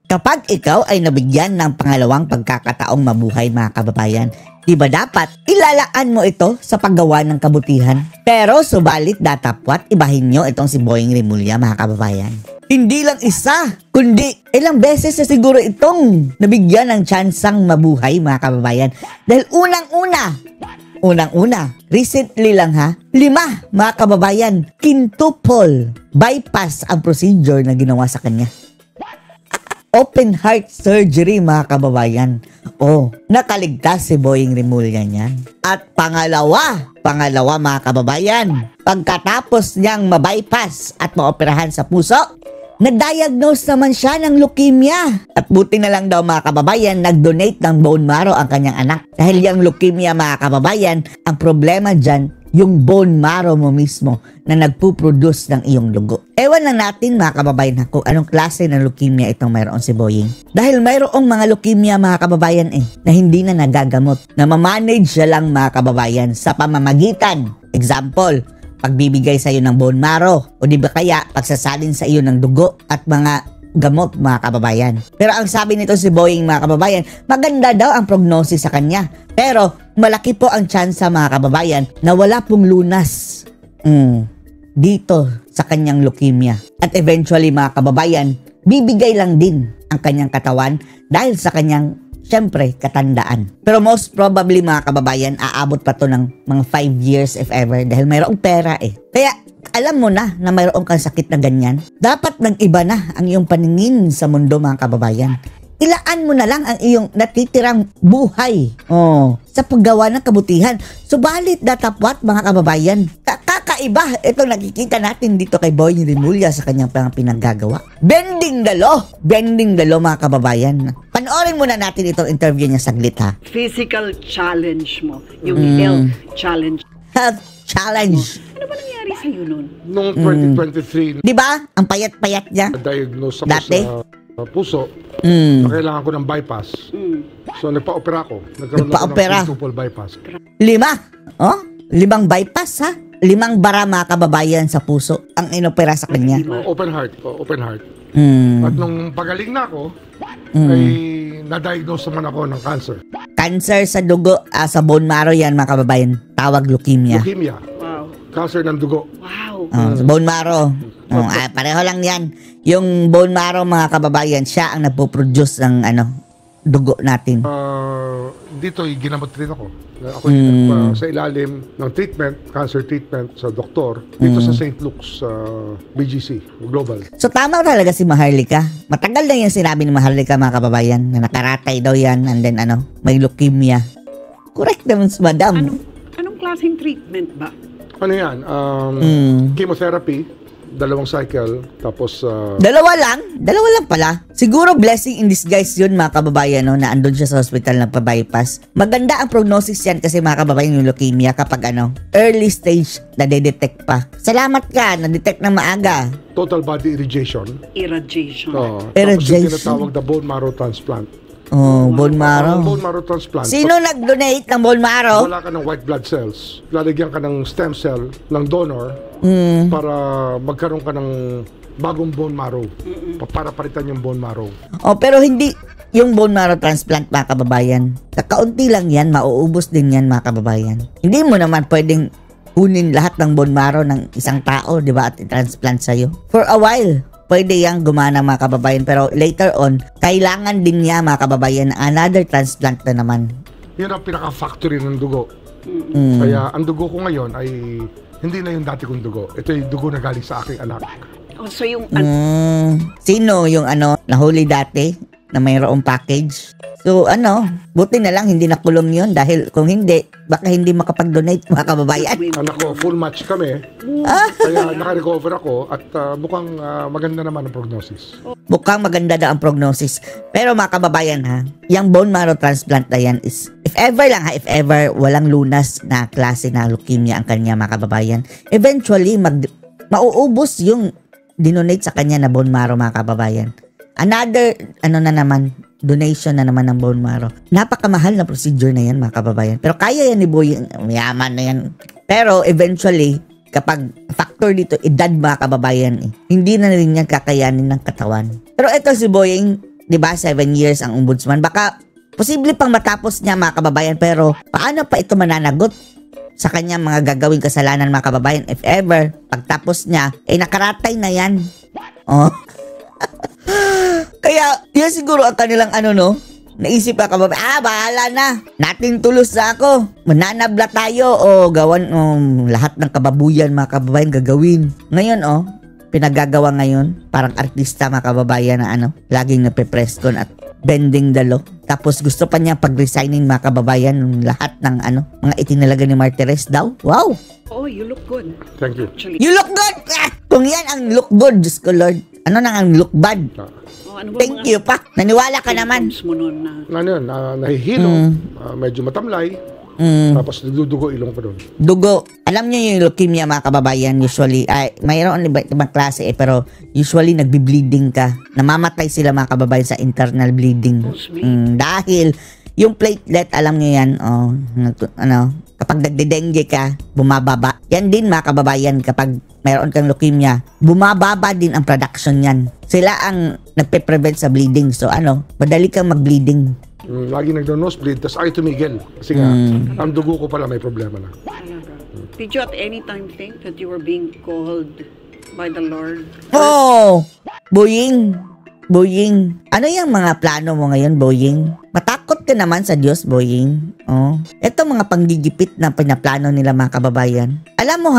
Kapag ikaw ay nabigyan ng pangalawang pagkakataong mabuhay mga kababayan, di ba dapat ilalaan mo ito sa paggawa ng kabutihan? Pero subalit datapwat ibahin nyo itong si Boying Rimulya mga kababayan. Hindi lang isa, kundi ilang beses na siguro itong nabigyan ng tsansang mabuhay mga kababayan. Dahil unang-una, recently lang 5 mga kababayan, quintuple bypass ang procedure na ginawa sa kanya. Open heart surgery mga kababayan. Nakaligtas si Boying Rimulya niyan. At pangalawa mga kababayan, pagkatapos niyang mabypass at maoperahan sa puso, na-diagnose naman siya ng leukemia. At buti na lang daw mga kababayan, nag-donate ng bone marrow ang kanyang anak. Dahil yung leukemia mga kababayan, ang problema dyan, yung bone marrow mo mismo na nagpuproduce ng iyong dugo. Ewan lang natin mga kababayan kung anong klase ng leukemia itong mayroon si Boying. Dahil mayroong mga leukemia mga kababayan na hindi na nagagamot. Na mamanage siya lang mga kababayan sa pamamagitan. Example, pagbibigay sa iyo ng bone marrow o di ba kaya pagsasalin sa iyo ng dugo at mga gamot mga kababayan. Pero ang sabi nito si Boying mga kababayan, maganda daw ang prognosis sa kanya. Pero malaki po ang tsansa mga kababayan na wala pong lunas dito sa kanyang leukemia. At eventually mga kababayan, bibigay lang din ang kanyang katawan dahil sa kanyang syempre katandaan. Pero most probably mga kababayan, aabot pa to ng mga 5 years if ever dahil mayroong pera Kaya alam mo na mayroon kang sakit na ganyan, dapat nag-iba na ang iyong paningin sa mundo mga kababayan. Ilaan mo na lang ang iyong natitirang buhay sa paggawa ng kabutihan. Subalit datapwat mga kababayan, kakaiba itong nakikita natin dito kay Boying Rimulya sa kanyang pinaggagawa. Bending the law mga kababayan. Panoorin muna natin itong interview niya saglit Physical challenge mo, yung health challenge. Health challenge. Ano ba nangyari sa'yo nun? Noong 2023, Di ba? Ang payat-payat niya. na-diagnose ako Dati? sa puso. Na kailangan ko ng bypass. So, nagpa-opera ako. Nagkaroon ako ng quintuple bypass. 5 bypass 5 bara mga kababayan sa puso ang inopera sa kanya. Open heart. At nung pagaling na ako, ay na-diagnose naman ako ng cancer. Cancer sa dugo, sa bone marrow yan mga kababayan. Tawag leukemia. Leukemia. Wow. Cancer ng dugo. Wow. Sa bone marrow. Pareho lang yan. Yung bone marrow mga kababayan, siya ang nagpo-produce ng dugo natin. Dito, ginamot rin ako. Ako sa ilalim ng treatment, cancer treatment sa doktor, dito sa St. Luke's BGC, Global. So tama talaga si Maharlika. Matagal na yung sinabi ni Maharlika mga kababayan na nakaratay daw yan and then may leukemia. Correct naman si madam. Anong klaseng treatment ba? Ano yan? Chemotherapy, 2 cycle, tapos... Dalawa lang pala. Siguro blessing in disguise yun mga kababayan na andun siya sa hospital na pa-bypass. Maganda ang prognosis yan kasi mga kababayan yung leukemia kapag early stage na de-detect pa. Salamat ka, na-detect na maaga. Total body irradiation. Irradiation. Tapos yung tinatawag na bone marrow transplant. Bone marrow. Bone marrow transplant. Sino nag-donate ng bone marrow? Wala ka ng white blood cells. Lalagyan ka ng stem cell ng donor para magkaroon ka ng bagong bone marrow. Para palitan yung bone marrow. Pero hindi yung bone marrow transplant mga kababayan. Kakaunti lang yan, mauubos din yan mga kababayan. Hindi mo naman pwedeng kunin lahat ng bone marrow ng isang tao, di ba, at i-transplant sa'yo. For a while, pwede yang gumana mga kababayan, pero later on, kailangan din niya mga kababayan another transplant na naman. Yun ang pinaka-factory ng dugo. Kaya ang dugo ko ngayon ay hindi na yung dati kong dugo. Ito yung dugo na galing sa aking anak. So yung... Sino yung nahuli dati na mayroong package? So buti na lang hindi nakulong yun dahil kung hindi, baka hindi makapag-donate mga kababayan. Anak ko, full match kami. Kaya naka-recover ako at mukhang maganda naman ang prognosis. Mukhang maganda daw ang prognosis. Pero mga kababayan yung bone marrow transplant na yan is, if ever walang lunas na klase na leukemia ang kanya mga kababayan, eventually mauubos yung dinonate sa kanya na bone marrow mga kababayan. Another, donation na naman ng bone marrow. Napakamahal na procedure na yan mga kababayan. Pero kaya yan ni Boying, mayaman na yan. Pero eventually, kapag factor dito, edad mga kababayan hindi na rin yan kakayanin ng katawan. Pero ito si Boying, 'di ba, 7 years ang ombudsman. Baka posible pang matapos niya, mga kababayan, pero paano pa ito mananagot sa kanyang mga gagawing kasalanan, mga kababayan, if ever pagtapos niya nakaratay na yan. Oh. Kaya yan siguro ang kanilang naisip, mga kababayan, bahala na, nating tulos na ako, mananabla tayo o gawan lahat ng kababuyan, mga kababayan, gagawin. Ngayon pinagagawa ngayon parang artista, mga kababayan, na laging nape-presscon at bending the law. Tapos gusto pa niya pag-resigning, mga kababayan, lahat ng mga itinalaga ni Martires daw. Wow! Oh, you look good. Thank you. Actually, You look good! Kung yan ang look good, Diyos ko Lord, ano nang ang look bad? ano ba Thank you pa. Naniwala ka naman. symptoms mo nun na Ano yun, nahihilo, medyo matamlay, tapos nagdudugo ilong pa doon. Dugo. Alam niyo yung leukemia, mga kababayan, usually, mayroon ibang klase pero usually nagbi-bleeding ka. Namamatay sila, mga kababayan, sa internal bleeding. Dahil yung platelet, alam niyo yan, kapag nagde-dengue ka, bumababa. Yan din, mga kababayan, kapag mayroon kang leukemia, bumababa din ang production yan. Sila ang nagpe-prevent sa bleeding. So madali kang mag-bleeding. Lagi nagdo-nosebleed, tapos ay tumigil. Kasi nga, ang dugo ko pala may problema na. talaga. Did you at any time think that you were being called by the Lord? Oh! Boying. Ano yung mga plano mo ngayon, Boying? Matakot ka naman sa Diyos, Boying. Ito mga panggigipit na pinaplano nila, mga kababayan. Alam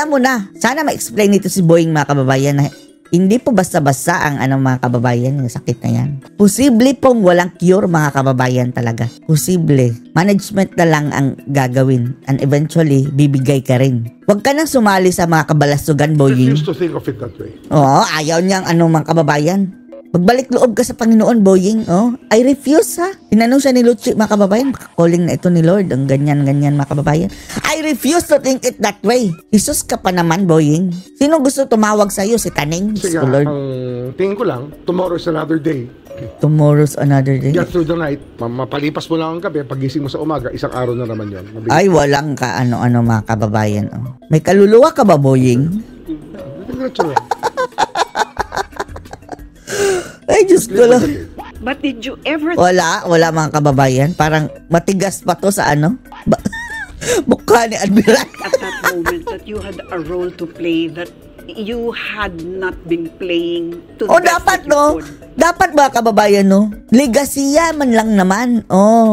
mo na. Sana ma-explain ito si Boying, mga kababayan, na hindi po basta-basta ang mga kababayan, yung sakit na yan. Posible pong walang cure, mga kababayan, talaga. Posible. Management na lang ang gagawin. And eventually, bibigay ka rin. Huwag ka nang sumali sa mga kabalasugan, Boying. Refuse to think of it that way. Oo, ayaw niyang mga kababayan. Magbalik loob ka sa Panginoon, Boying. I refuse, ha? Tinanong siya ni Luchi, mga kababayan, calling na ito ni Lord. Ang ganyan, mga kababayan. I refuse to think it that way. Jesus ka pa naman, Boying. Sino gusto tumawag sa'yo? Si Taning? Kasi So, nga, Lord. ang tingin ko lang, tomorrow is another day. Tomorrow's another day. Get through the night, mapalipas mo lang ang gabi, pagising mo sa umaga, isang araw na naman yun. Ay, walang ka mga kababayan. May kaluluwa ka ba, Boying? Diretso lang. Ay, Diyos ko lang. But did you ever Wala mga kababayan. Parang matigas pa to sa mukha ni Admiral. at that moment that you had a role to play that you had not been playing to the best Dapat, that you could? Dapat, mga kababayan, Ligasiya man lang naman.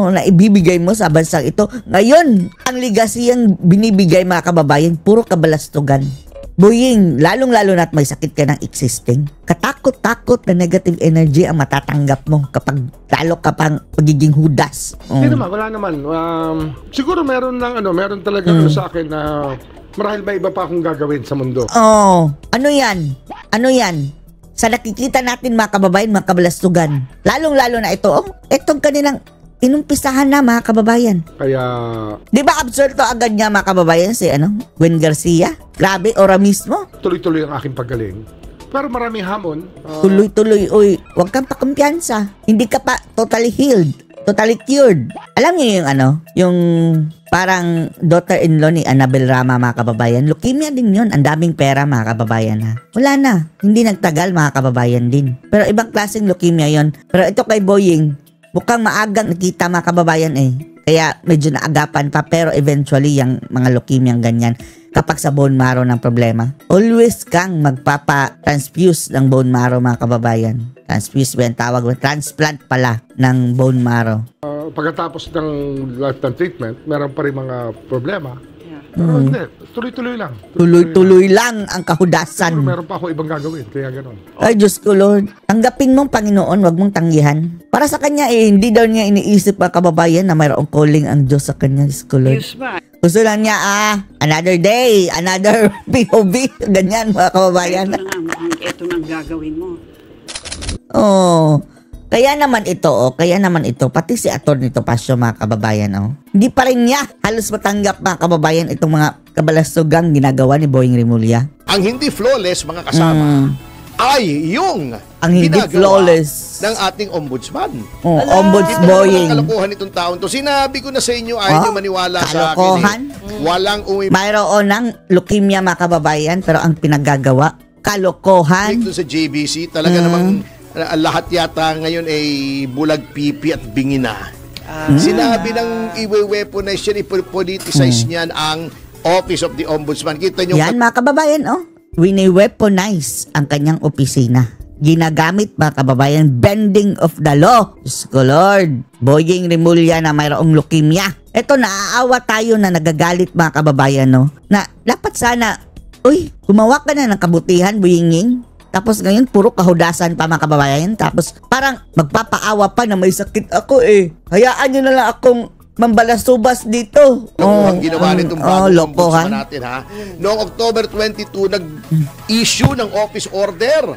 Na ibibigay mo sa bansang ito. Ngayon, ang ligasiyang binibigay, mga kababayan, puro kabalastugan. Boying, lalong-lalo na't may sakit ka ng existing. Katakot-takot na negative energy ang matatanggap mo kapag lalo ka pang pagiging hudas. Hindi naman, wala naman. Siguro meron talaga sa akin na marahil may iba pa akong gagawin sa mundo. Ano yan? Sa nakikita natin, mga kababayan, mga kabalastugan. Lalong-lalo na ito, itong kanilang inumpisahan na, mga kababayan. Kaya, Di ba absurdo agad niya, mga kababayan, si Gwen Garcia? Grabe, ora mismo. tuloy-tuloy ang aking paggaling. Pero maraming hamon. Tuloy-tuloy, huwag kang pakumpiyansa. Hindi ka pa totally healed, totally cured. Alam niyo yung parang daughter-in-law ni Annabel Rama, mga kababayan. Leukemia din yun. Ang daming pera, mga kababayan, ha. Wala na. Hindi nagtagal, mga kababayan din. Pero ibang klaseng leukemia yon. Pero ito kay Boying, mukhang maagang nakita, mga kababayan, Kaya medyo naagapan pa, pero eventually yung mga leukemia ganyan, kapag sa bone marrow ng problema, always kang magpapa-transfuse ng bone marrow, mga kababayan. Transfuse ba yung tawag? Transplant pala ng bone marrow. Pagkatapos ng lifetime treatment, meron pa rin mga problema. Yeah. Pero hindi, tuloy-tuloy lang. Tuloy-tuloy lang ang kahudasan. Pero meron pa ako ibang gagawin, kaya gano'n. Ay, Diyos ko, Lord. Tanggapin mong Panginoon, wag mong tanggihan. Para sa kanya, hindi daw niya iniisip, mga kababayan, na mayroong calling ang Diyos sa kanya, Diyos ko, Lord. Yes ba? Gusto lang niya, another day, another POV, ganyan, mga kababayan. Ito na ang gagawin mo. Kaya naman ito, pati si Atty. Topacio, mga kababayan, hindi pa rin niya halos matanggap, mga kababayan, itong mga kabalastugang ginagawa ni Boying Rimulya. Ang hindi flawless, mga kasama, ay yung Ang hindi ginagawa flawless ng ating ombudsman. Ombuds Ito Boying. ang kalokohan nitong taon to. Sinabi ko na sa inyo, ayaw nyo maniwala sa kalokohan? akin. Walang Mayroon ng leukemia, mga kababayan, pero ang pinaggagawa, kalokohan. doon sa JBC, talaga namang lahat yata ngayon ay bulag pipi at bingi na. Sinabi ng i-weaponize yan, i-politicize niyan ang Office of the Ombudsman. Kita nyo, Yan mga kababayan, wini-weaponize ang kanyang opisina. Ginagamit mga kababayan, bending of the law. Diyos ko Lord, Boying Rimulya na mayroong leukemia. Ito, naaawa tayo na nagagalit mga kababayan, na dapat sana, gumawa ka na ng kabutihan, Boyinging. Tapos ngayon, puro kahudasan pa mga kababayan. Tapos parang magpapaawa pa na may sakit ako Hayaan nyo na lang akong mambalasubas dito. ang ginawa nitong bagong lokohan. ombudsman natin, ha? Noong October 22, nag-issue ng office order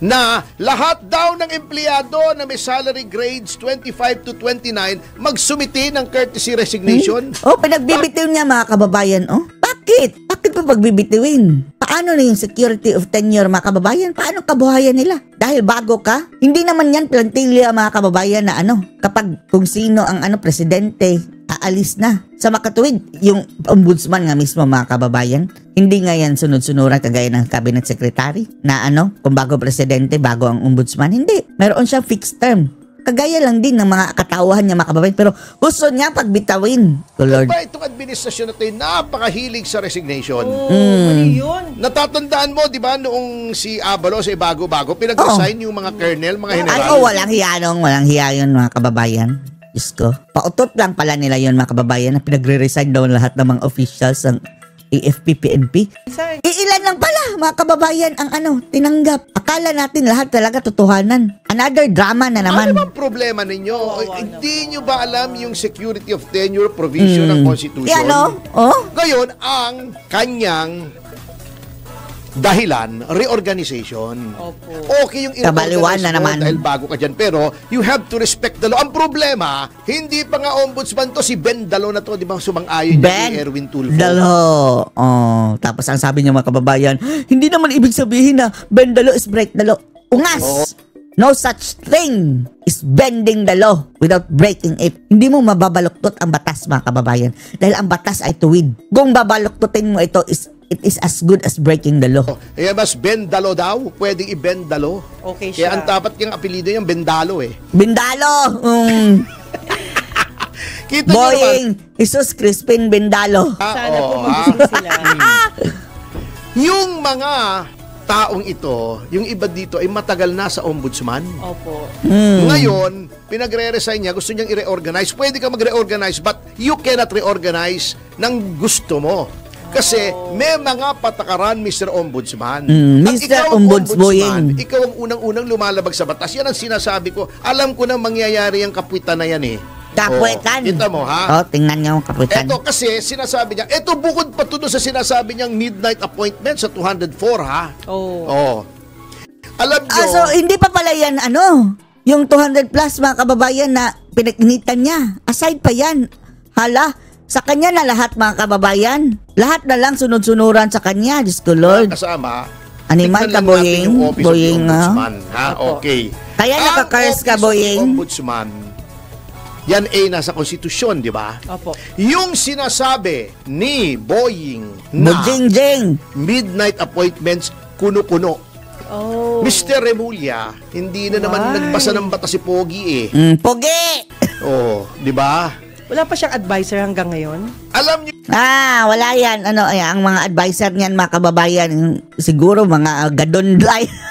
na lahat daw ng empleyado na may salary grades 25 to 29 magsumiti ng courtesy resignation. Pinagbibitiw niya mga kababayan. Bakit? Bakit pa pagbibitiwin? Paano na yung security of tenure mga kababayan? Paano kabuhayan nila? Dahil bago ka? Hindi naman yan plantilla mga kababayan na kapag kung sino ang presidente, aalis na. Sa makatuwid, yung ombudsman nga mismo mga kababayan, hindi nga yan sunod-sunuran kagaya ng cabinet secretary na kung bago presidente, bago ang ombudsman. Hindi. Meron siyang fixed term. Kagaya lang din ng mga katauhan niya mga kababayan, pero gusto niya pagbitawin. Lord. Diba itong administrasyon na ito napakahilig sa resignation? Mali yun. Natatandaan mo, di ba, noong si Abalos ay bago-bago, pinag-resign yung mga colonel, mga general. Walang hiya yun mga kababayan. Diyos ko. Pautot lang pala nila yun mga kababayan na pinagre-resign daw lahat ng mga officials ng AFP, PNP. Iilan lang pala mga kababayan ang tinanggap. Akala natin lahat talaga totohanan. Another drama na naman. Ano ba problema ninyo? Hindi nyo ba alam yung security of tenure provision ng Constitution? Ngayon, ang kanyang dahilan, reorganization. Opo. Okay yung Kabaliwan na naman. Dahil bago ka dyan. Pero you have to respect the law. Ang problema, hindi pa nga ombudsman to, si Ben Dalo na to, di ba sumang-ayon niya ni Erwin Tulfo? Dalo. Tapos ang sabi niya mga kababayan, hindi naman ibig sabihin na Ben Dalo is break the law. Ungas! No such thing is bending the law without breaking it. Hindi mo mababaluktot ang batas mga kababayan. Dahil ang batas ay tuwid. Kung babaluktutin mo ito, it is as good as breaking the law. Kaya mas Bendalo daw, pwedeng i-Bendalo. Okay siya. Kaya ang tapat niyang apelido yung Bendalo Bindalo! Kita niyo naman. Boying Jesus Crispin Bindalo. Sana po magising sila. Yung mga taong ito, yung iba dito ay matagal na sa ombudsman. Opo. Ngayon, pinagre-resign niya, gusto niyang i-reorganize. Pwede ka mag-reorganize, but you cannot reorganize ng gusto mo. Kasi may mga patakaran, Mr. Ombudsman. At Mr. ikaw ang Ombudsboying. ikaw ang unang-unang lumalabag sa batas. Yan ang sinasabi ko. Alam ko na mangyayari ang kapuitan na yan Kapuetan. Kita mo, ha? Tingnan niyo ang kapuetan. Ito kasi, sinasabi niya, ito bukod pa to doon sa sinasabi niyang midnight appointment sa 204, ha? Alam niyo, So, hindi pa pala yan, yung 200 plus mga kababayan na pinag-initan niya. Aside pa yan. Hala, sa kanya na lahat mga kababayan. Lahat na lang sunod-sunuran sa kanya. Diyos ko Lord. kasama, Animal tignan ka, lang natin Boying. yung Office of the Boying, Ombudsman, ha? Okay. Kaya Ang nakakars ka, Office of the Boying. Ombudsman, yan ay nasa konstitusyon, di ba? Opo. Yung sinasabi ni Boying na Mujingjing. midnight appointments, kuno-kuno. Mr. Remulla, hindi na naman Why? nagbasa ng batas si Pogi Pogi! di ba? Wala pa siyang advisor hanggang ngayon? Alam niyo Wala yan. Ang mga advisor niyan, mga kababayan, siguro mga gadon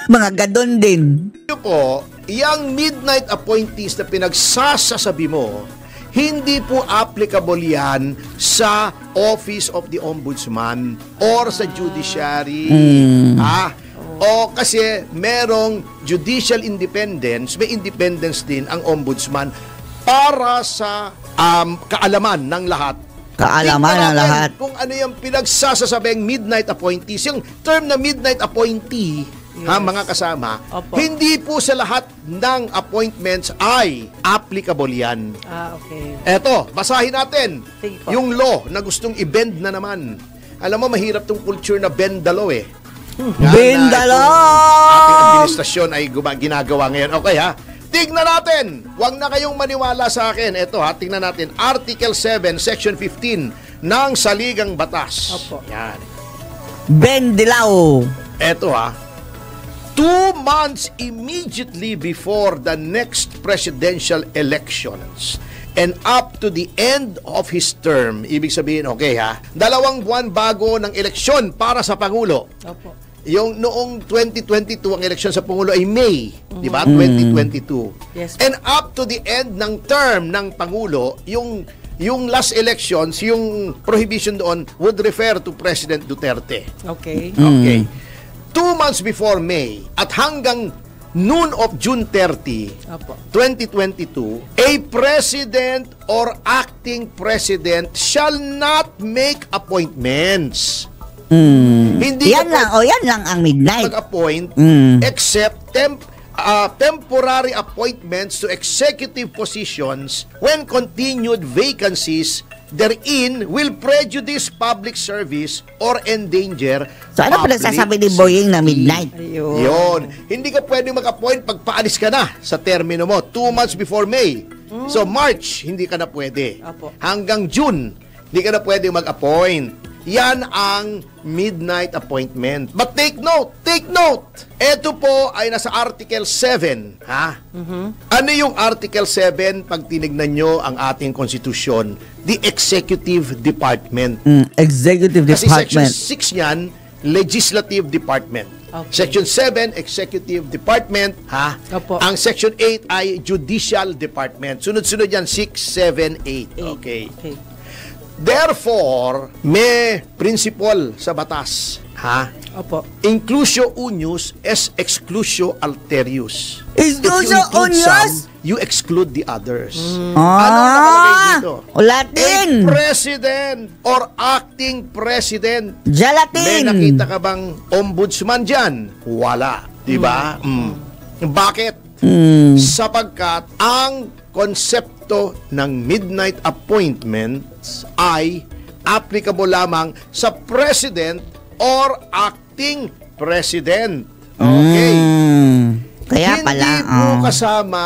mga gadon din. po, yung midnight appointees na pinagsasasabi mo, hindi po applicable yan sa Office of the Ombudsman or sa judiciary. O kasi merong judicial independence, may independence din ang ombudsman para sa kaalaman ng lahat. Kaalaman ng lahat. Kung ano yung pinagsasasabing midnight appointees. Yung term na midnight appointee, mga kasama, hindi po sa lahat ng appointments ay applicable yan. Okay. Eto, basahin natin. Sige po. Yung law na gustong i-bend na naman. Alam mo, mahirap tong culture na bend the law Bend the law! Ating administrasyon ay ginagawa ngayon. Okay ha? Tignan natin. Huwag na kayong maniwala sa akin. Ito ha, tignan natin. Article 7, Section 15 ng Saligang Batas. Opo. Yan. Bendilaw. Ito ha. 2 months immediately before the next presidential elections and up to the end of his term. Ibig sabihin, okay ha, 2 buwan bago ng eleksyon para sa Pangulo. Opo. Yung noong 2022, ang eleksyon sa Pangulo ay May, di ba? 2022. Yes. And up to the end ng term ng Pangulo, yung last elections, yung prohibition doon would refer to President Duterte. Okay. Okay. 2 months before May at hanggang noon of June 30, Opo. 2022, a president or acting president shall not make appointments. Hindi Yan lang, yan lang ang midnight. mag-appoint except temporary appointments to executive positions when continued vacancies therein will prejudice public service or endanger So ano pala sasabi ni Boying na midnight? Ayun. Yun. Hindi ka pwedeng mag-appoint pag paalis ka na sa termino mo. 2 months before May. So March, hindi ka na pwede. Apo. Hanggang June, hindi ka na pwede mag-appoint. Yan ang midnight appointment. But take note. Ito po ay nasa Article 7. Ha? Ano yung Article 7 pag tinignan nyo ang ating konstitusyon? The Executive Department. Executive Kasi Section Department. 6 yan, Legislative Department. Okay. Section 7, Executive Department. Ha? Opo. Ang Section 8 ay Judicial Department. Sunod-sunod yan, 6, 7, 8. Okay. Okay. Therefore, may principle sa batas. Ha? Opo. Inclusio unius es exclusio alterius. Exclusio If you include unius? some, you exclude the others. Ano nakalagay dito? Latin. A president or acting president. May Gelatin. nakita ka bang ombudsman dyan? Wala. Diba? Bakit? Sapagkat ang konsepto ng midnight appointments ay applicable lamang sa president or acting president. Okay. Kaya Hindi pala. po kasama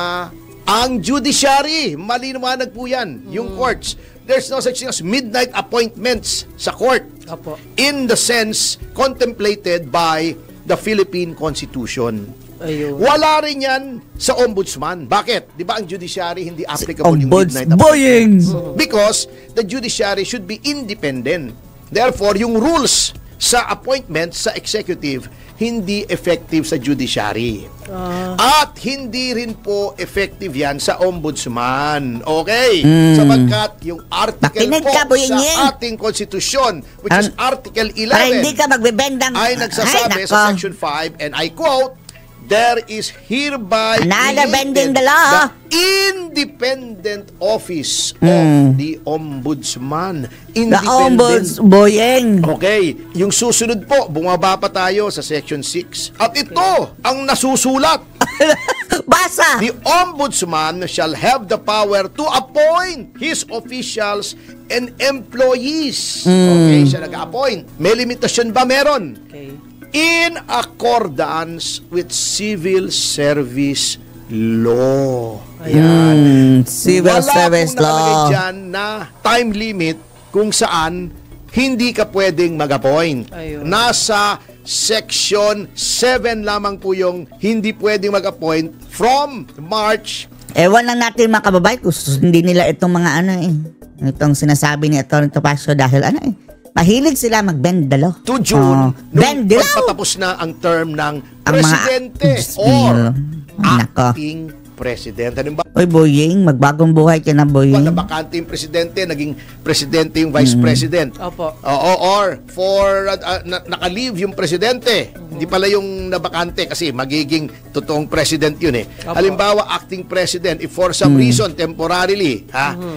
ang judiciary. Maliwanag po yan. Yung courts. There's no such thing as midnight appointments sa court. Opo. In the sense contemplated by the Philippine Constitution. Ayun. Wala rin yan sa ombudsman. Bakit? Di ba ang judiciary hindi applicable yung midnight Boying. Because the judiciary should be independent. Therefore, yung rules sa appointment sa executive hindi effective sa judiciary. At hindi rin po effective yan sa ombudsman. Okay? Sapagkat yung article Makinig po ka, Boying. sa ating konstitusyon, which is Article 11, Para hindi ka magbebendang. ay nagsasabi sa Section 5, and I quote, there is hereby Another bending created the law. independent office of the ombudsman. The ombuds, Boying. Okay, yung susunod po, bumaba pa tayo sa Section 6. At ito, ang nasusulat. Basa. The ombudsman shall have the power to appoint his officials and employees. Okay, siya nag-appoint. May limitasyon ba? Meron. Okay. In accordance with civil service law. Ayan. Civil service Wala pong nakalagay law. dyan na time limit kung saan hindi ka pwedeng mag-appoint. Ayun. Nasa Section 7 lamang po yung hindi pwedeng mag-appoint from March. Ewan lang natin mga kababayan kung hindi nila itong mga itong sinasabi ni Atty. Topacio dahil mahilig sila mag-bend the law. To June, bend nung the law. pagpatapos na ang term ng Ang presidente mga- or Nako. acting president. Ano ba? Oy, Boying, magbagong buhay ka na, Na Boying. bakante yung presidente, naging presidente yung vice president. Opo. Oo, or for naka-leave yung presidente. Hindi pala yung nabakante kasi magiging totoong president yun eh. Opo. Halimbawa, acting president, if for some reason, temporarily,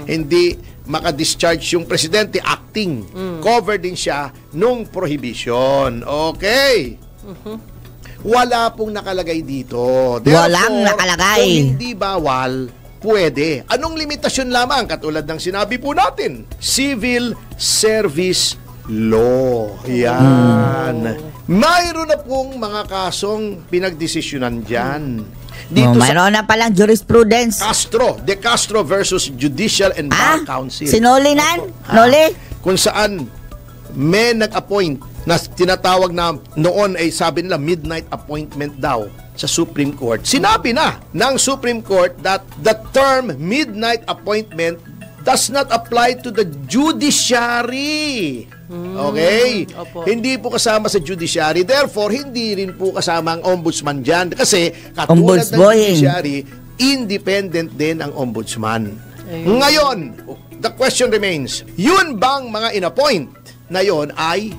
hindi maka-discharge yung presidente, acting, covered din siya nung prohibition. Okay. Wala pong nakalagay dito. Walang nakalagay. Kung hindi bawal, pwede. Anong limitasyon lamang? Katulad ng sinabi po natin, civil service law. Yan. Mayroon na pong mga kasong pinagdesisyonan dyan. Dito sa Mayroon na palang jurisprudence. De Castro versus Judicial and Bar Council. Sinuli nan? Noli? Kung saan may nag-appoint na tinatawag na noon ay sabi nila midnight appointment daw sa Supreme Court. Sinabi na ng Supreme Court that the term midnight appointment does not apply to the judiciary. Okay? Opo. Hindi po kasama sa judiciary. Therefore, hindi rin po kasama ang ombudsman dyan. Kasi katulad ng Ombudsman. judiciary, independent din ang ombudsman. Ayun. Ngayon, the question remains, yun bang mga inappoint na yon ay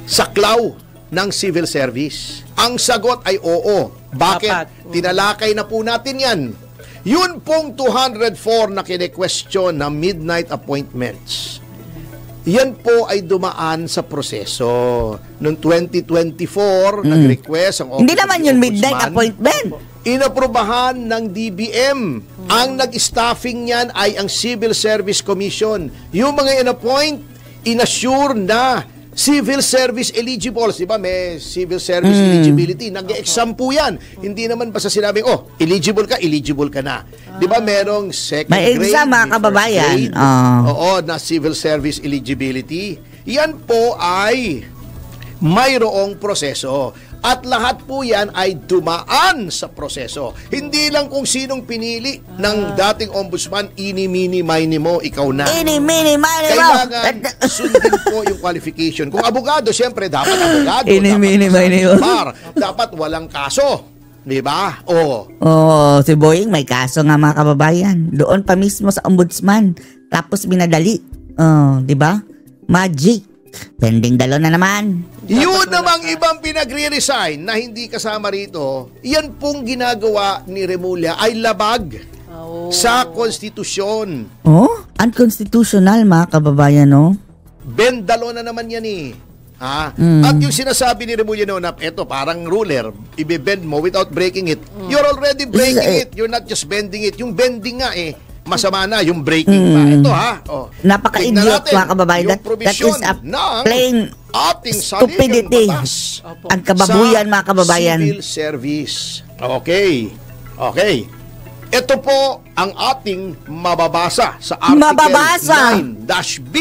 saklaw ng civil service? Ang sagot ay oo. Bakit? Dapat. Tinalakay na po natin yan. Yun pong 204 na kine-question na midnight appointments. Yan po ay dumaan sa proseso. Noong 2024, nag-request ang Office Hindi of naman the yun midnight Ombudsman. appointment. Inaprubahan ng DBM. Ang nag-staffing niyan ay ang Civil Service Commission. Yung mga in-appoint, inassure na civil service eligible. Diba may civil service eligibility. Nag-exam po yan. Hindi naman basta sinabing, eligible ka na. Diba merong second May grade, exam, mga may kababayan. first grade. Oo, na civil service eligibility. Yan po ay mayroong proseso. At lahat po yan ay dumaan sa proseso. Hindi lang kung sinong pinili ng dating ombudsman, ini-mini, mini mo, ikaw na. Ini, mini, mani, Kailangan sundin po yung qualification. Kung abogado, siyempre dapat abogado. Ini, dapat mini, kasama mini, sa mo. bar, dapat walang kaso. Di ba? Oo. Oh, si Boying may kaso nga mga kababayan. Doon pa mismo sa ombudsman. Tapos binadali. Oh, di ba? Magic. Pending dalo na naman. Yun namang ibang pinagre-resign na hindi kasama rito, yan pong ginagawa ni Remulla ay labag sa konstitusyon. Oh, unconstitutional mga kababayan, no? Bendalo na naman yan eh. At yung sinasabi ni Remulla noon na eto parang ruler, i-bend mo without breaking it. You're already breaking it. You're not just bending it. Yung bending nga masama na yung breaking pa. Ito Napaka-idiot mga kababayan. That is a plain ating stupidity. batas Ang kababuyan mga kababayan. Civil service. Okay. Ito po ang ating mababasa sa Article 9-B,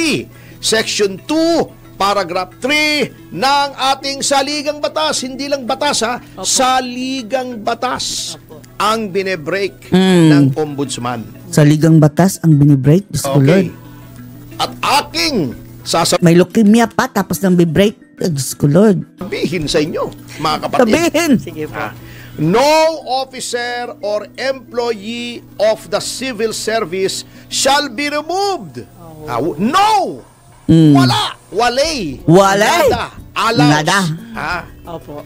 Section 2, Paragraph 3 ng ating saligang batas. Hindi lang batas saligang batas ang binebreak ng ombudsman. Saligang batas ang binibreak. Diyos ko, Lord. At aking May leukemia pa tapos nang bibreak. Diyos ko, Lord. sasabihin sa inyo, mga kapatid. Sabihin. Sige po. No officer or employee of the civil service shall be removed. No! Wala! Walay! Walay! Nada! Alaws! Nada. Opo.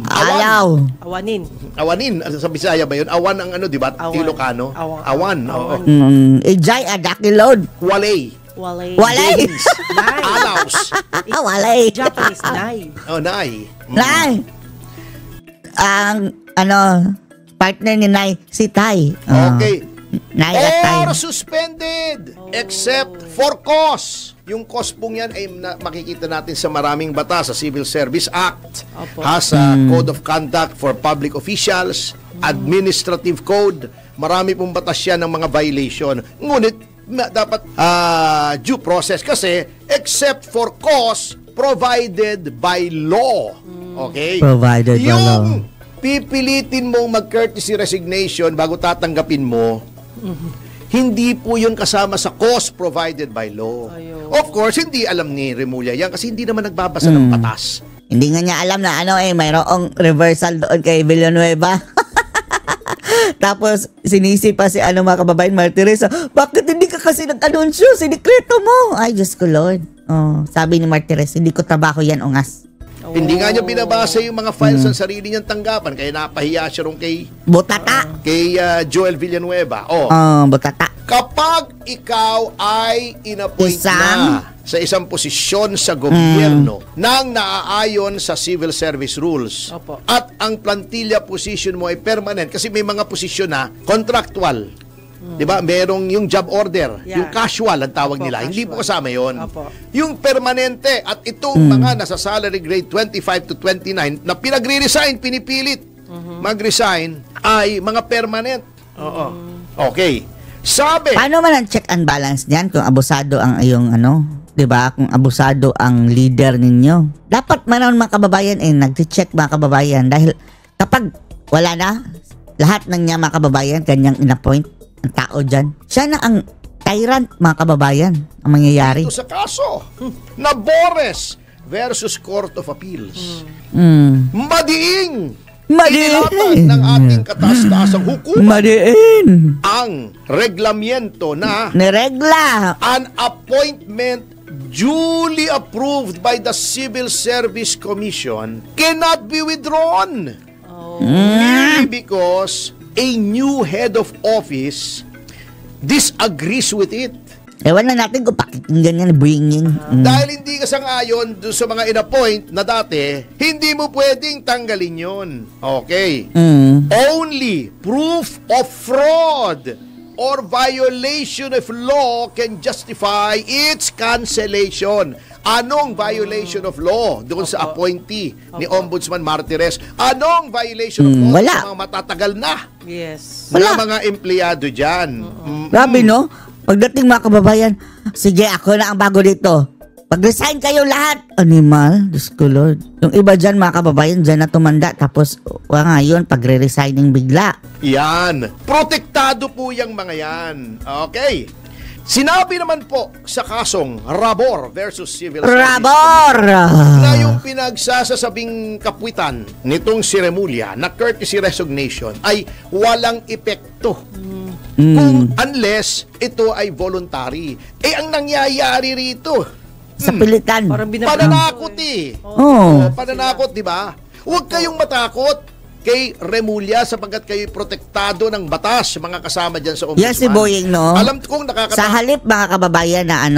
Alaw. Awanin. Sa Bisaya ba yun? Awan ang di ba? Awan. Ilocano? Awan. Awan. Oo. Ejay adaki, Lord. Walay. Walay. Walay. Nai. Alaws. Walay. Japanese nai. Nay. Nay. Ang, partner ni Nay, si Tay. Okay. Nay at Tay. Or suspended except for cause. Yung cause pong yan ay makikita natin sa maraming batas, sa Civil Service Act, Opo. has a Code of Conduct for Public Officials, Administrative Code, marami pong batas yan ng mga violation. Ngunit dapat due process kasi except for cause provided by law. Okay? Provided by law. Yung pipilitin mong mag-courtesy resignation bago tatanggapin mo, hindi po yun kasama sa cause provided by law. Ayaw. Of course, hindi alam ni Remulla yan kasi hindi naman nagbabasa ng batas. Hindi nga niya alam na mayroong reversal doon kay Villanueva. Tapos, sinisi pa si mga kababayan, Martirez, bakit hindi ka kasi nag-anunsyo? Sinikreto mo. Ay, Diyos ko, Lord. Oh, sabi ni Martirez, hindi ko trabaho yan, ungas. Hindi nga niya binabasa yung mga files ng sarili niyang tanggapan kaya napahiya siya ron kay Butata. Joel Villanueva. Butata. Kapag ikaw ay inappoint Isang? na sa isang posisyon sa gobyerno nang naaayon sa civil service rules Opo. at ang plantilla position mo ay permanent kasi may mga posisyon na contractual. 'Di ba? Merong yung job order, Yeah. yung casual ang tawag Opo, nila. Hindi po casual. kasama 'yon. Opo. Yung permanente at itong mga nasa salary grade 25 to 29 na pinagre-resign, pinipilit mag-resign ay mga permanent. Okay. Sabi, Paano man ang check and balance niyan kung abusado ang iyong 'di ba? Kung abusado ang leader ninyo. Dapat man mga kababayan nagche-check mga kababayan dahil kapag wala na lahat ng niya mga kababayan kanyang inappoint ang tao diyan. Siya na ang tyrant mga kababayan ang mangyayari. Ito sa kaso na Bores versus Court of Appeals. Madiing inilapan ng ating kataas-taasang hukuman ang reglamento na Niregla. an appointment duly approved by the Civil Service Commission cannot be withdrawn merely because a new head of office disagrees with it. Ewan na natin kung pakikinggan yan, bringing. Dahil hindi ka sang-ayon doon sa mga in-appoint na dati, hindi mo pwedeng tanggalin yon. Okay. Only proof of fraud or violation of law can justify its cancellation. Anong violation of law doon sa appointee ni Ombudsman Martires? Anong violation of law wala. sa mga matatagal na Yes. na mga empleyado dyan? Grabe, no? Pagdating mga kababayan, sige, ako na ang bago dito. Pag-resign kayo lahat. Animal, Diyos ko Lord. Yung iba dyan mga kababayan, dyan na tumanda. Tapos, ngayon, pagre-resigning bigla. Yan. Protektado po yung mga yan. Okay. Sinabi naman po sa kasong Rabor versus Civil Service Rabor! na yung pinagsasasabing kapwitan nitong si Remulla na courtesy resignation ay walang epekto. Kung unless ito ay voluntary. Ang nangyayari rito, Sa pilitan. Parang pananakot pananakot, di ba? Huwag kayong matakot kay Remulla sapagkat kayo protektado ng batas, mga kasama dyan sa Ombudsman. Yan si Boying, no? Alam kong Sa halip mga kababayan na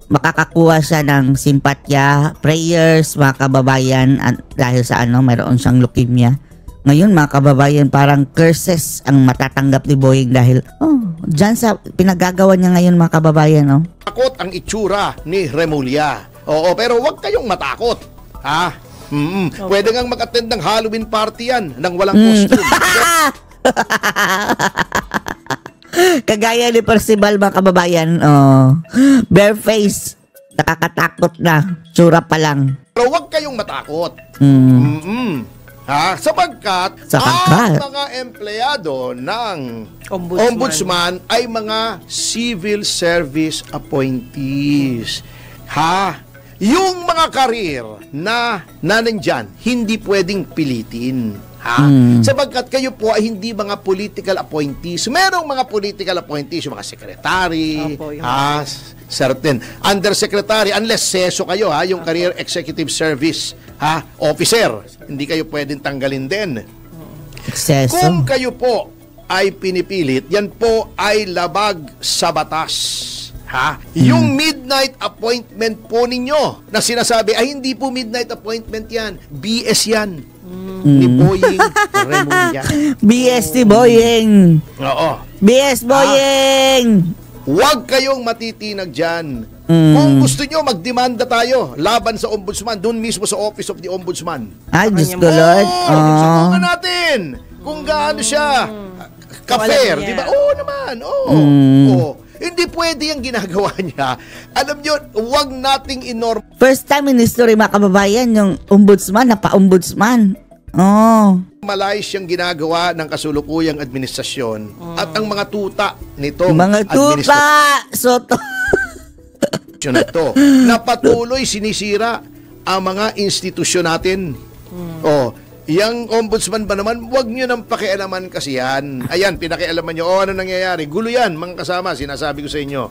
makakakuha siya ng simpatya, prayers mga kababayan dahil sa mayroon siyang leukemia. Ngayon mga kababayan, parang curses ang matatanggap ni Boying dahil dyan sa pinagagawa niya ngayon mga kababayan, no? takot ang itsura ni Remulla. Oo, pero huwag kayong matakot. Ha? Pwede ngang mag-attend ng Halloween party yan nang walang costume. Kagaya ni Percival mga kababayan, bare face, nakakatakot na, tsura pa lang. Pero huwag kayong matakot. Sapagkat ang mga empleyado ng Ombudsman ay mga civil service appointees. Yung mga karir na nandyan, hindi pwedeng pilitin. Sapagkat kayo po ay hindi mga political appointees. Merong mga political appointees, yung mga secretary, certain undersecretary, unless seso kayo, yung career executive service officer, hindi kayo pwedeng tanggalin din. Exceso. Kung kayo po ay pinipilit, yan po ay labag sa batas. Yung midnight appointment po ninyo na sinasabi ay hindi po midnight appointment yan, BS yan. Ni Boying Remulla. BS ni Boying. Oo. BS Boying. Huwag kayong matitinag dyan. Kung gusto nyo, magdemanda tayo laban sa Ombudsman, doon mismo sa Office of the Ombudsman. Ay, Diyos ko Lord. Subukan natin kung gaano siya ka-fair, di ba? Oo naman, Hindi pwede yung ginagawa niya. Alam nyo, huwag nating First time in history, mga kababayan, yung ombudsman, napa-ombudsman. Malayos yung ginagawa ng kasulukuyang administrasyon at ang mga tuta nitong mga tuta! Soto. na to, na patuloy sinisira ang mga institusyon natin. Yang ombudsman ba naman, huwag nyo nang pakialaman kasi yan. Ayan, pinakialaman nyo, ano nangyayari? Gulo yan, mga kasama, sinasabi ko sa inyo.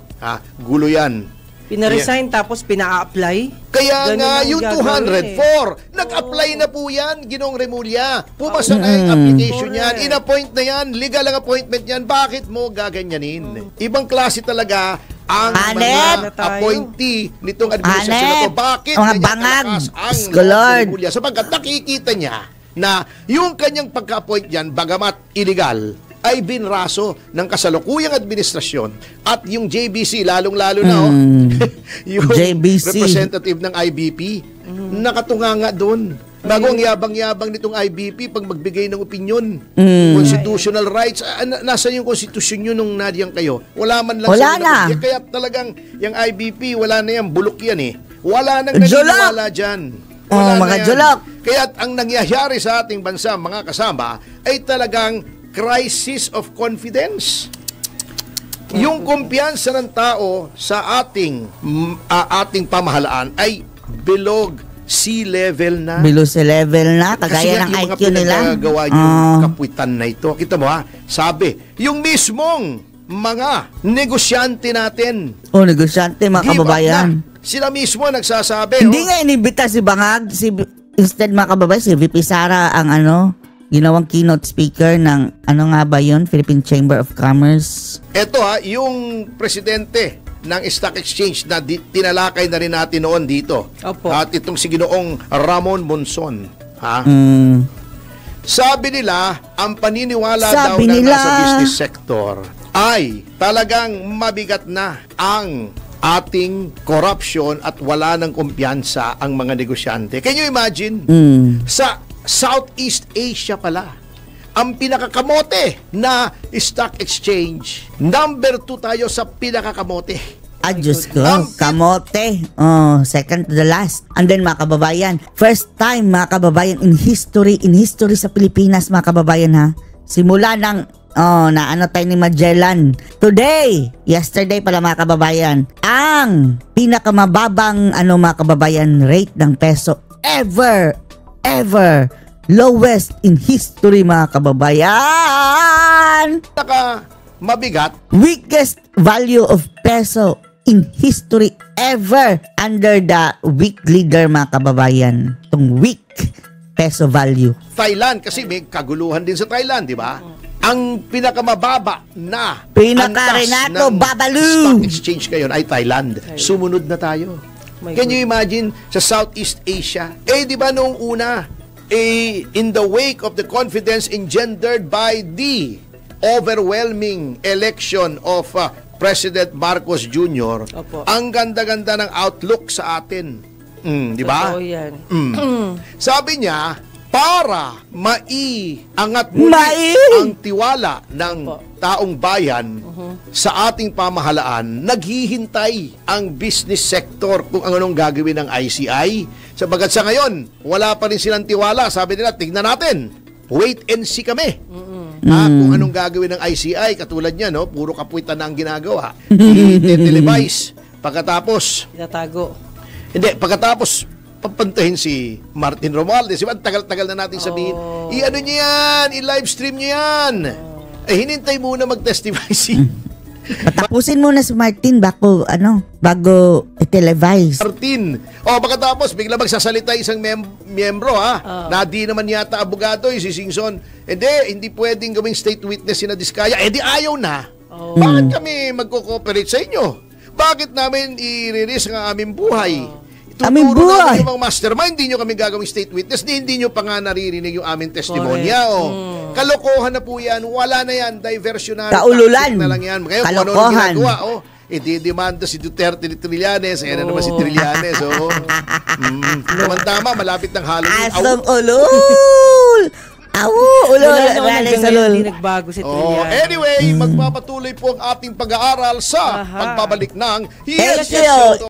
Gulo yan. Pina-resign tapos pina-apply. Kaya Ganun nga, ang yung gagawin 204, nag-apply na po yan, Ginong Remulla. Pumasa na yung application yan, in-appoint na yan, legal ang appointment yan, bakit mo gaganyanin? Ibang klase talaga ang mga appointee nitong administrasyon na to. Bakit mga kanya bangag ang Remulla? Sapagkat nakikita niya na yung kanyang pagka-appoint yan, bagamat illegal, ay binraso ng kasalukuyang administrasyon at yung JBC, lalong-lalo na yung JBC. representative ng IBP, nakatunganga doon. Bago ang yabang-yabang nitong IBP pag magbigay ng opinion. Constitutional rights. Nasa yung konstitusyon nyo nung nadiyang kayo? Wala man lang. Wala na. Kaya talagang yung IBP, wala na yan. Bulok yan eh. Wala nang Julok. naniniwala dyan. Mga yan. julok. Kaya ang nangyayari sa ating bansa, mga kasama, ay talagang crisis of confidence. Yung kumpiyansa ng tao sa ating pamahalaan ay below sea level na. Below sea level na, Kasi kagaya ng yung mga IQ nila. pinagagawa yung kapuitan na ito. Kita mo ha, sabi, yung mismong mga negosyante natin, Negosyante, mga give up kababayan. na. Sila mismo nagsasabi. Hindi nga inibita si Bangag, instead mga kababayan, si VP Sara ang ginawang keynote speaker ng nga ba yun? Philippine Chamber of Commerce. Ito ha, yung presidente ng Stock Exchange na tinalakay na rin natin noon dito. Opo. At itong si Ginoong Ramon Monson. Ha? Sabi nila, ang paniniwala daw Sabi ng nila, nasa business sector ay talagang mabigat na ang ating corruption at wala ng kumpiyansa ang mga negosyante. Can you imagine? Sa Southeast Asia pala, ang pinakakamote na stock exchange, number 2 tayo sa pinakakamote. Diyos ko, kamote. Second to the last. And then mga kababayan, first time mga kababayan in history sa Pilipinas mga kababayan ha. Simula ng tayo ni Magellan. Yesterday pala mga kababayan, ang pinakamababang mga kababayan rate ng peso ever lowest in history mga kababayan. Mabigat. Weakest value of peso in history ever under the weak leader mga kababayan. Itong weak peso value. Thailand, kasi may kaguluhan din sa Thailand, di ba? Ang pinakamababa na Pinaka-Renato antas ng Babalu stock exchange ngayon ay Thailand. Sumunod na tayo. Can you imagine sa Southeast Asia? Di ba noong una, in the wake of the confidence engendered by the overwhelming election of President Marcos Jr., Opo. ang ganda-ganda ng outlook sa atin. Di ba? Totoo yan. Sabi niya, para maiangat muli ang tiwala ng taong bayan sa ating pamahalaan, naghihintay ang business sector kung anong gagawin ng ICI. Sabagat sa ngayon, wala pa rin silang tiwala. Sabi nila, tignan natin. Wait and see kami. Kung anong gagawin ng ICI, katulad niya, no? Puro kapuitan na ang ginagawa. I-televise. Pagkatapos, Itatago. pagkatapos, papantahin si Martin Romualdez. Ang tagal-tagal na natin sabihin, i-ano niyo yan, i-livestream niyo yan. Hinintay muna mag-testify si Tapusin muna si Martin bago i-televise. Martin. Pagkatapos, bigla magsasalita isang miyembro, na di naman yata abogado, si Singson. Hindi pwedeng gawing state witness si Diskaya. Di ayaw na. Bakit kami magko-cooperate sa inyo? Bakit namin i-release ang aming buhay? Aming Tuturo buhay. namin yung mga mastermind, hindi nyo kami gagawing state witness, hindi nyo pa nga naririnig yung aming testimonya. Kalokohan na po yan, wala na yan, diversionary Kaululan. tactic na lang yan. Ngayon, kung ano Kalokohan. ginagawa, ididemanda si Duterte ni Trillanes, na naman si Trillanes. Tama, malapit ng Halloween. Asong ulul! Ulul! Hindi nagbago si Trillanes. Anyway, magpapatuloy po ang ating pag-aaral sa pagbabalik ng Yes, Yes, Yes, Show.